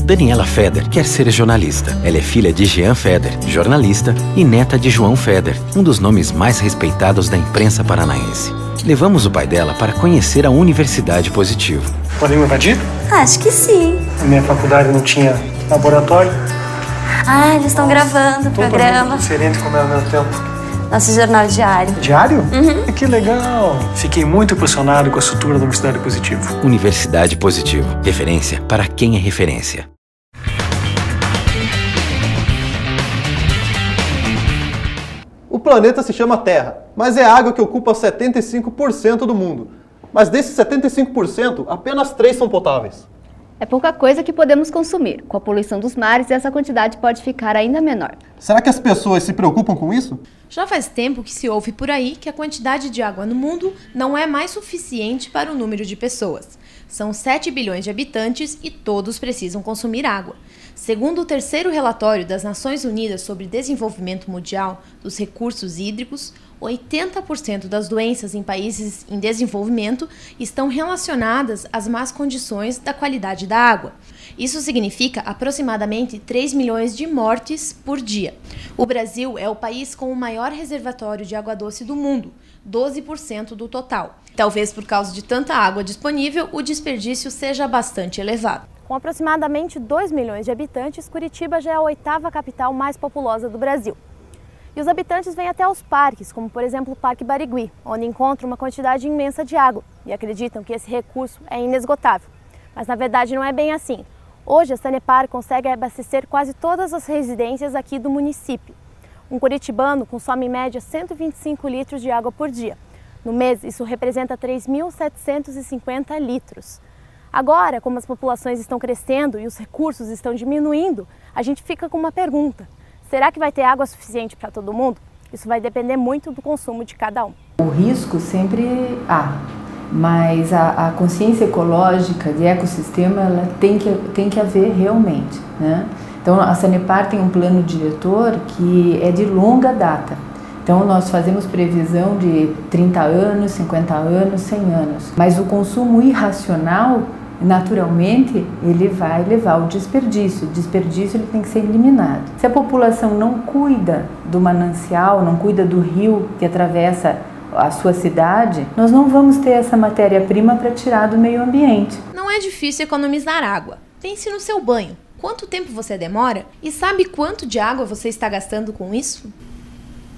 Daniela Feder quer ser jornalista. Ela é filha de Jean Feder, jornalista, e neta de João Feder, um dos nomes mais respeitados da imprensa paranaense. Levamos o pai dela para conhecer a Universidade Positivo. Podemos invadir? Acho que sim. A minha faculdade não tinha laboratório. Ah, eles estão gravando o programa. Diferente como é ao mesmo tempo. Nosso jornal diário. Diário? Uhum. Que legal! Fiquei muito impressionado com a estrutura da Universidade Positivo. Universidade Positivo. Referência para quem é referência. O planeta se chama Terra, mas é a água que ocupa 75% do mundo. Mas desses 75%, apenas 3 são potáveis. É pouca coisa que podemos consumir. Com a poluição dos mares, essa quantidade pode ficar ainda menor. Será que as pessoas se preocupam com isso? Já faz tempo que se ouve por aí que a quantidade de água no mundo não é mais suficiente para o número de pessoas. São 7 bilhões de habitantes e todos precisam consumir água. Segundo o terceiro relatório das Nações Unidas sobre Desenvolvimento Mundial dos Recursos Hídricos, 80% das doenças em países em desenvolvimento estão relacionadas às más condições da qualidade da água. Isso significa aproximadamente 3 milhões de mortes por dia. O Brasil é o país com o maior reservatório de água doce do mundo, 12% do total. Talvez por causa de tanta água disponível, o desperdício seja bastante elevado. Com aproximadamente 2 milhões de habitantes, Curitiba já é a 8ª capital mais populosa do Brasil. E os habitantes vêm até aos parques, como por exemplo o Parque Barigui, onde encontram uma quantidade imensa de água e acreditam que esse recurso é inesgotável. Mas na verdade não é bem assim. Hoje a Sanepar consegue abastecer quase todas as residências aqui do município. Um curitibano consome em média 125 litros de água por dia. No mês isso representa 3.750 litros. Agora, como as populações estão crescendo e os recursos estão diminuindo, a gente fica com uma pergunta. Será que vai ter água suficiente para todo mundo? Isso vai depender muito do consumo de cada um. O risco sempre há, mas a consciência ecológica de ecossistema ela tem que haver realmente, né? Então a Sanepar tem um plano diretor que é de longa data. Então nós fazemos previsão de 30 anos, 50 anos, 100 anos. Mas o consumo irracional, naturalmente, ele vai levar ao desperdício. O desperdício ele tem que ser eliminado. Se a população não cuida do manancial, não cuida do rio que atravessa a sua cidade, nós não vamos ter essa matéria-prima para tirar do meio ambiente. Não é difícil economizar água. Pense no seu banho. Quanto tempo você demora? E sabe quanto de água você está gastando com isso?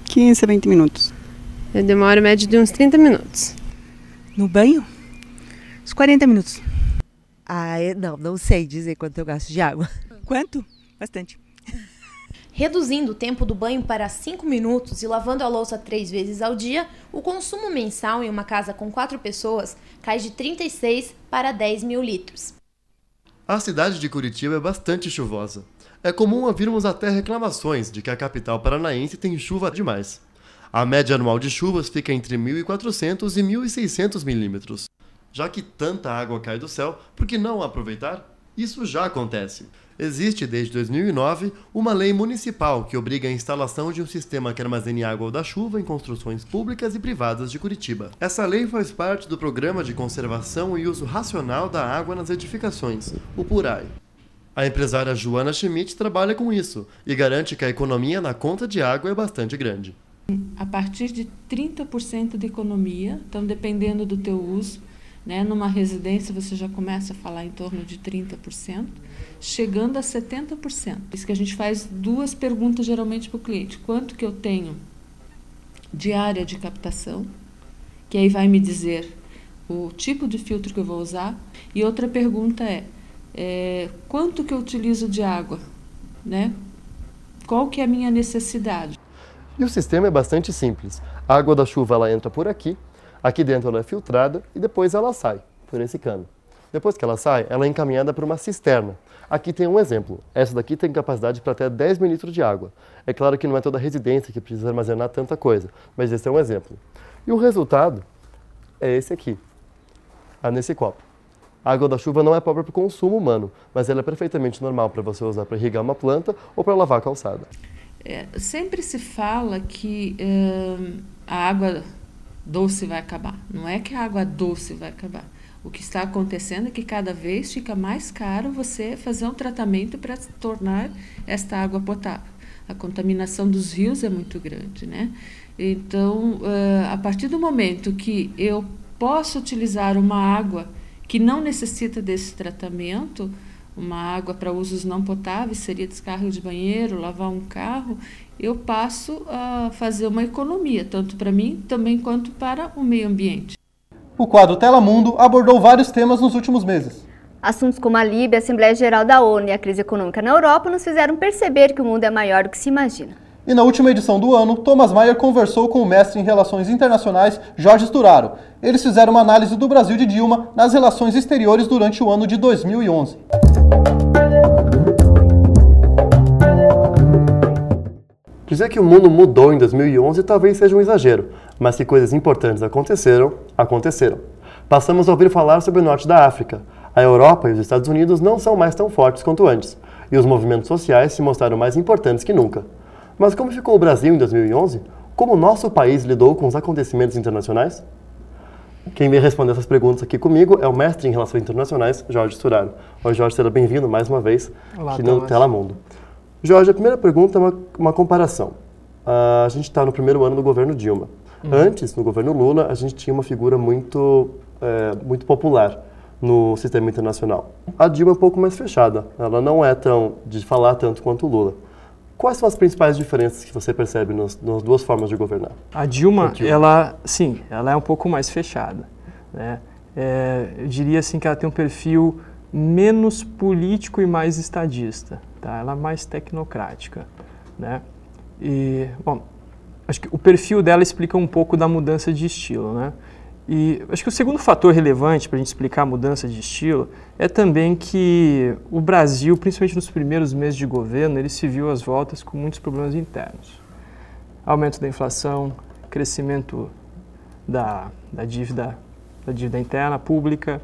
15 a 20 minutos. Eu demoro média de uns 30 minutos. No banho? Uns 40 minutos. Não sei dizer quanto eu gasto de água. Quanto? Bastante. Reduzindo o tempo do banho para 5 minutos e lavando a louça 3 vezes ao dia, o consumo mensal em uma casa com 4 pessoas cai de 36 para 10 mil litros. A cidade de Curitiba é bastante chuvosa. É comum ouvirmos até reclamações de que a capital paranaense tem chuva demais. A média anual de chuvas fica entre 1.400 e 1.600 milímetros. Já que tanta água cai do céu, por que não aproveitar? Isso já acontece. Existe desde 2009 uma lei municipal que obriga a instalação de um sistema que armazene água da chuva em construções públicas e privadas de Curitiba. Essa lei faz parte do Programa de Conservação e Uso Racional da Água nas Edificações, o PURAE. A empresária Joana Schmidt trabalha com isso e garante que a economia na conta de água é bastante grande. A partir de 30% de economia, então dependendo do teu uso, né, numa residência você já começa a falar em torno de 30%, chegando a 70%. Isso que a gente faz 2 perguntas geralmente para o cliente. Quanto que eu tenho de área de captação, que aí vai me dizer o tipo de filtro que eu vou usar. E outra pergunta é quanto que eu utilizo de água, né? Qual que é a minha necessidade? E o sistema é bastante simples. A água da chuva ela entra por aqui, aqui dentro ela é filtrada e depois ela sai por esse cano. Depois que ela sai, ela é encaminhada para uma cisterna. Aqui tem um exemplo. Essa daqui tem capacidade para até 10 mil litros de água. É claro que não é toda residência que precisa armazenar tanta coisa, mas esse é um exemplo. E o resultado é esse aqui, nesse copo. A água da chuva não é própria para o consumo humano, mas ela é perfeitamente normal para você usar para irrigar uma planta ou para lavar a calçada. Sempre se fala que a água doce vai acabar. Não é que a água doce vai acabar. O que está acontecendo é que cada vez fica mais caro você fazer um tratamento para tornar esta água potável. A contaminação dos rios é muito grande, né? Então, a partir do momento que eu posso utilizar uma água que não necessita desse tratamento, uma água para usos não potáveis, seria descarga de banheiro, lavar um carro, eu passo a fazer uma economia, tanto para mim também quanto para o meio ambiente. O quadro Telemundo abordou vários temas nos últimos meses. Assuntos como a Líbia, a Assembleia Geral da ONU e a crise econômica na Europa nos fizeram perceber que o mundo é maior do que se imagina. E na última edição do ano, Thomas Maier conversou com o mestre em Relações Internacionais, Jorge Sturaro. Eles fizeram uma análise do Brasil de Dilma nas relações exteriores durante o ano de 2011. Dizer que o mundo mudou em 2011 talvez seja um exagero, mas que coisas importantes aconteceram. Passamos a ouvir falar sobre o norte da África. A Europa e os Estados Unidos não são mais tão fortes quanto antes, e os movimentos sociais se mostraram mais importantes que nunca. Mas como ficou o Brasil em 2011? Como o nosso país lidou com os acontecimentos internacionais? Quem vem responder essas perguntas aqui comigo é o mestre em Relações Internacionais, Jorge Sturaro. Oi, Jorge, seja bem-vindo mais uma vez aqui no Telemundo. Jorge, a primeira pergunta é uma comparação. A gente está no primeiro ano do governo Dilma. Antes, no governo Lula, a gente tinha uma figura muito popular no sistema internacional. A Dilma é um pouco mais fechada. Ela não é de falar tanto quanto o Lula. Quais são as principais diferenças que você percebe nas duas formas de governar? A Dilma, ela é um pouco mais fechada, né? Eu diria assim que ela tem um perfil menos político e mais estadista, tá? Ela é mais tecnocrática, né? E, bom, acho que o perfil dela explica um pouco da mudança de estilo, né? E acho que o segundo fator relevante para a gente explicar a mudança de estilo é também que o Brasil, principalmente nos primeiros meses de governo, ele se viu às voltas com muitos problemas internos. Aumento da inflação, crescimento da dívida interna pública,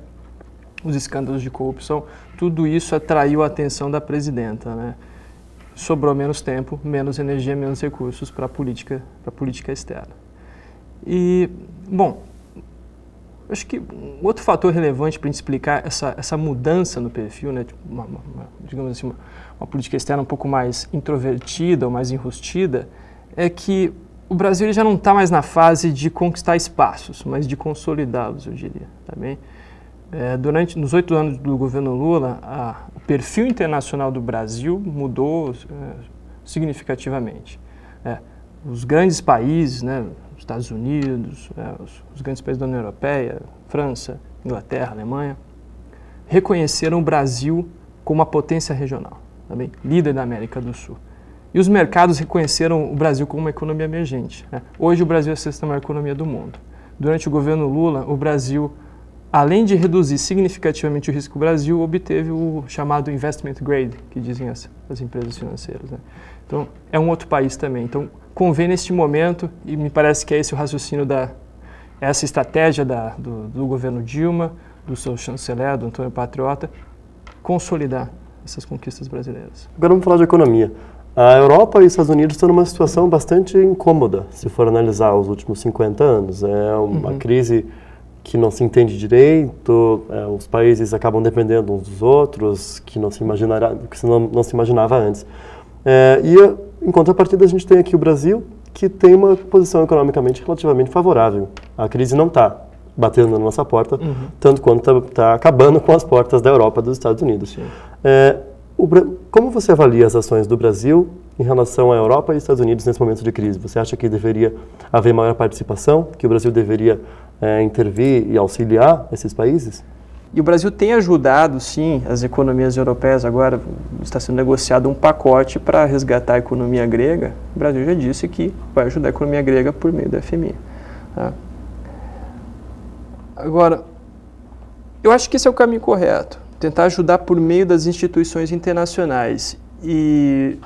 os escândalos de corrupção, tudo isso atraiu a atenção da presidenta, né? Sobrou menos tempo, menos energia, menos recursos para a política externa. E, bom, acho que um outro fator relevante para a gente explicar essa mudança no perfil, né, digamos assim, uma política externa um pouco mais introvertida ou mais enrustida, é que o Brasil ele já não está mais na fase de conquistar espaços, mas de consolidá-los, eu diria. Tá bem? Nos 8 anos do governo Lula, o perfil internacional do Brasil mudou significativamente. Os grandes países, né, Estados Unidos, os grandes países da União Europeia, França, Inglaterra, Alemanha, reconheceram o Brasil como uma potência regional, tá bem? Líder da América do Sul. E os mercados reconheceram o Brasil como uma economia emergente, né? Hoje o Brasil é a sexta maior economia do mundo. Durante o governo Lula, o Brasil, além de reduzir significativamente o risco, o Brasil obteve o chamado investment grade, que dizem as empresas financeiras, né? Então, é um outro país também. Então, convém neste momento, e me parece que é esse o raciocínio essa estratégia do governo Dilma, do seu chanceler, do Antônio Patriota, consolidar essas conquistas brasileiras. Agora vamos falar de economia. A Europa e os Estados Unidos estão numa situação bastante incômoda, se for analisar os últimos 50 anos. É uma crise que não se entende direito, os países acabam dependendo uns dos outros, que não se imaginava antes. Em contrapartida, a gente tem aqui o Brasil, que tem uma posição economicamente relativamente favorável. A crise não está batendo na nossa porta, tanto quanto está acabando com as portas da Europa e dos Estados Unidos. Como você avalia as ações do Brasil em relação à Europa e Estados Unidos nesse momento de crise? Você acha que deveria haver maior participação, que o Brasil deveria intervir e auxiliar esses países? E o Brasil tem ajudado, sim, as economias europeias. Agora está sendo negociado um pacote para resgatar a economia grega. O Brasil já disse que vai ajudar a economia grega por meio da FMI. Tá? Agora, eu acho que esse é o caminho correto. Tentar ajudar por meio das instituições internacionais e,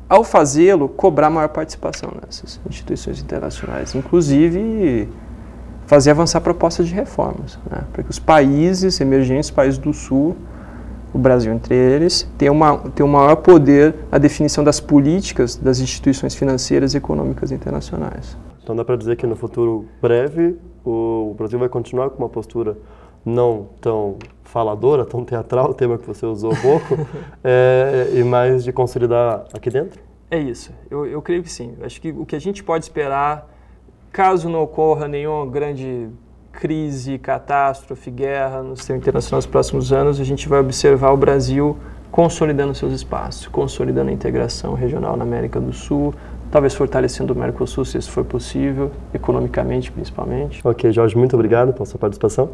ao fazê-lo, cobrar maior participação nessas instituições internacionais. Inclusive, fazer avançar propostas de reformas, né, para que os países emergentes, países do Sul, o Brasil entre eles, tenham um maior poder na definição das políticas das instituições financeiras e econômicas internacionais. Então dá para dizer que no futuro breve o Brasil vai continuar com uma postura não tão faladora, tão teatral, o tema que você usou pouco, e mais de consolidar aqui dentro? É isso, eu creio que sim. Acho que o que a gente pode esperar, caso não ocorra nenhuma grande crise, catástrofe, guerra no sistema internacional nos próximos anos, a gente vai observar o Brasil consolidando seus espaços, consolidando a integração regional na América do Sul, talvez fortalecendo o Mercosul, se isso for possível, economicamente principalmente. Ok, Jorge, muito obrigado pela sua participação.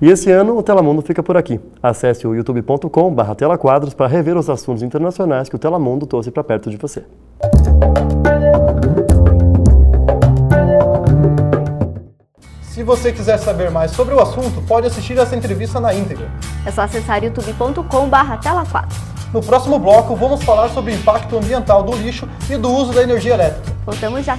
E esse ano o Telemundo fica por aqui. Acesse o youtube.com/telaquadros para rever os assuntos internacionais que o Telemundo trouxe para perto de você. Se você quiser saber mais sobre o assunto, pode assistir essa entrevista na íntegra. É só acessar youtube.com/telaquadros. No próximo bloco, vamos falar sobre o impacto ambiental do lixo e do uso da energia elétrica. Voltamos já!